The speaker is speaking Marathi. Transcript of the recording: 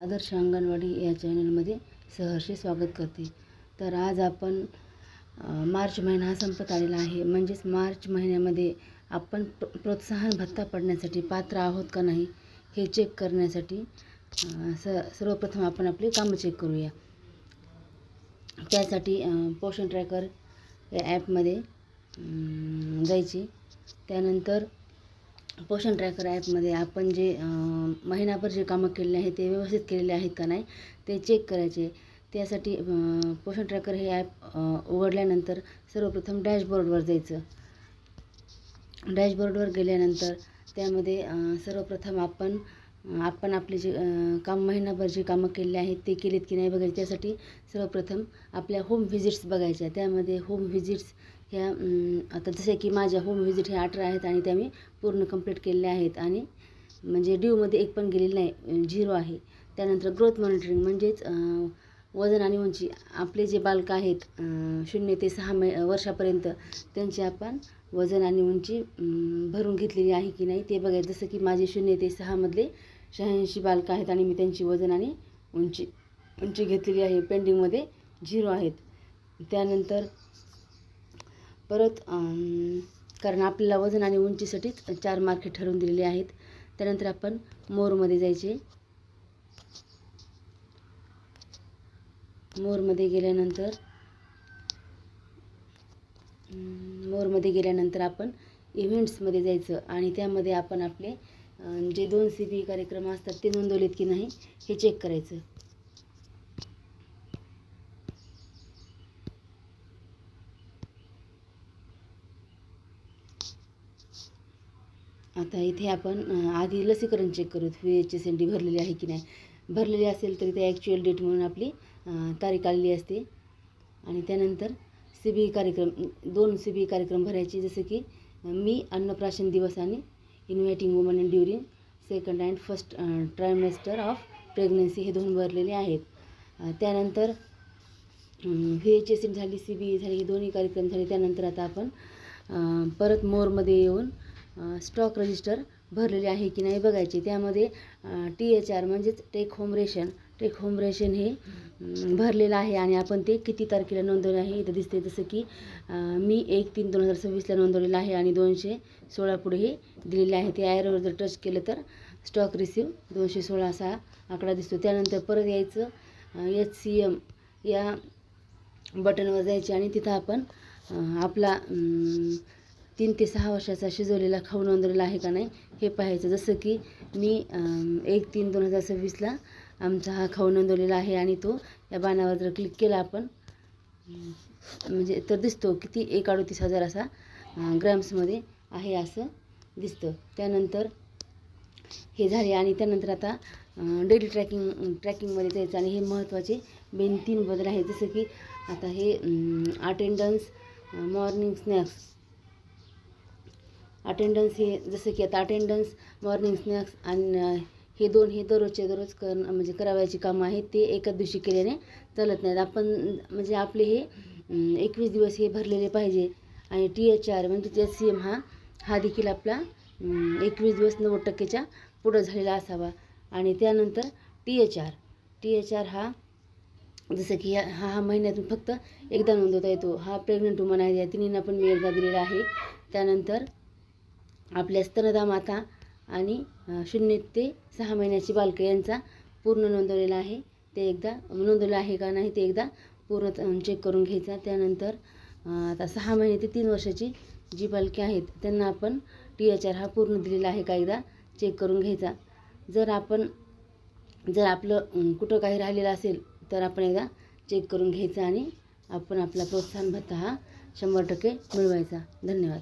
आदर्श अंगणवाडी या चॅनलमध्ये सहर्ष स्वागत करते. तर आज आपण मार्च महिना हा संपत आलेला आहे. म्हणजेच मार्च महिन्यामध्ये आपण प्रोत्साहन भत्ता पडण्यासाठी पात्र आहोत का नाही हे चेक करण्यासाठी सर्वप्रथम आपण आपले कामं चेक करूया. त्यासाठी पोषण ट्रॅकर या ॲपमध्ये जायचे. त्यानंतर पोषण ट्रॅकर ॲपमध्ये आपण जे महिनाभर जे कामं केलेले आहेत ते व्यवस्थित केलेले आहेत का नाही ते चेक करायचे. त्यासाठी पोषण ट्रॅकर हे ॲप उघडल्यानंतर सर्वप्रथम डॅशबोर्डवर जायचं. डॅशबोर्डवर गेल्यानंतर त्यामध्ये सर्वप्रथम आपण आपले जे महिनाभर जे कामं केलेले आहेत ते केलेत की नाही बघायचे. त्यासाठी सर्वप्रथम आपल्या होम व्हिजिट्स बघायच्या. त्यामध्ये होम व्हिजिट्स ह्या आता जसे की माझ्या होम व्हिजिट ह्या 18 आहेत आणि त्या मी पूर्ण कंप्लीट केलेल्या आहेत आणि म्हणजे ड्यूमध्ये एक पण गेलेली नाही, 0 आहे. त्यानंतर ग्रोथ मॉनिटरिंग म्हणजेच वजन आणि उंची आपले जे बालकं आहेत 0 ते 6 वर्षापर्यंत त्यांची आपण वजन आणि उंची भरून घेतलेली आहे की नाही ते बघायचं. जसं की माझे 0 ते 6 मधले 86 बालकं आहेत आणि मी त्यांची वजन आणि उंची घेतलेली आहे. पेंडिंगमध्ये 0 आहेत. त्यानंतर परत कारण आपल्याला वजन आणि उंचीसाठीच 4 मार्क ठरवून दिलेले आहेत. त्यानंतर आपण मोरमध्ये जायचे. मोरमध्ये गेल्यानंतर आपण इव्हेंट्समध्ये जायचं आणि त्यामध्ये आपण आपले जे 2 CBE कार्यक्रम असतात ते नोंदवलेत की नाही हे चेक करायचं. आता इथे आपण आधी लसीकरण चेक करू. VHSND भरलेली आहे की नाही. भरलेली असेल तर इथे ॲक्च्युअल डेट म्हणून आपली तारीख आलेली असते. आणि त्यानंतर CBE कार्यक्रम 2 CBE कार्यक्रम भरायचे. जसे की मी अन्नप्राशन दिवस आणि inviting woman in during second and first trimester of pregnancy हे 2 भरलेले आहेत. त्यानंतर VHSND झाली, CBE झाली, हे दोन्ही कार्यक्रम झाले. त्यानंतर आता आपण परत मोरमध्ये येऊन स्टॉक रजिस्टर भरलेले आहे की नाही बघायचे. त्यामध्ये THR म्हणजेच टेक होम रेशन हे भरलेलं आहे आणि आपण ते किती तारखेला नोंदवले आहे इथं दिसते. जसं की मी 1/3/2026ला नोंदवलेलं आहे आणि 216 पुढे हे दिलेले आहे. ते ॲरोवर जर टच केलं तर स्टॉक रिसीव 216 असा आकडा दिसतो. त्यानंतर परत यायचं HCM या बटनवर जायचे आणि तिथं आपण आपला 3 ते 6 वर्षाचा शिजवलेला खाऊ नोंदवलेला आहे का नाही हे पाहायचं. जसं की मी 1/3/2026ला आमचा हा खाऊ नोंदवलेला आहे आणि तो या बाणावर जर क्लिक केला आपण म्हणजे तर दिसतो किती 1,38,000 असा ग्रॅम्समध्ये आहे असं दिसतं. त्यानंतर हे झाले आणि त्यानंतर आता डेली ट्रॅकिंगमध्ये जायचं आणि हे महत्त्वाचे 3 बदल आहेत. जसं की आता हे अटेंडन्स, मॉर्निंग स्नॅक्स, अटेंडन्स हे जसं की आता अटेंडन्स, मॉर्निंग स्नॅक्स आणि हे दररोजच्या दररोज म्हणजे करावयाची कामं आहेत. ते एकाच दिवशी केल्याने चालत नाहीत. आपण म्हणजे आपले हे 21 दिवस हे भरलेले पाहिजे. आणि THR म्हणजे HCM हा देखील आपला 21 दिवस 90% पुढं झालेला असावा. आणि त्यानंतर THR हा जसं की हा महिन्यातून फक्त एकदा नोंदवता येतो. हा प्रेग्नंट वुमन आहे या तिन्हींना पण मी एकदा दिलेला आहे. त्यानंतर आपल्या स्तनदा माता आणि 0 ते 6 महिन्याची बालकं यांचा पूर्ण नोंदवलेला आहे. ते एकदा नोंदवलेलं आहे का नाही ते एकदा पूर्ण चेक करून घ्यायचा. त्यानंतर आता 6 महिने ते 3 वर्षाची जी बालके आहेत त्यांना आपण THR हा पूर्ण दिलेला आहे का एकदा चेक करून घ्यायचा. जर आपलं कुठं काही राहिलेलं असेल तर आपण एकदा चेक करून घ्यायचं आणि आपण आपला प्रोत्साहन भत्ता हा 100% मिळवायचा. धन्यवाद.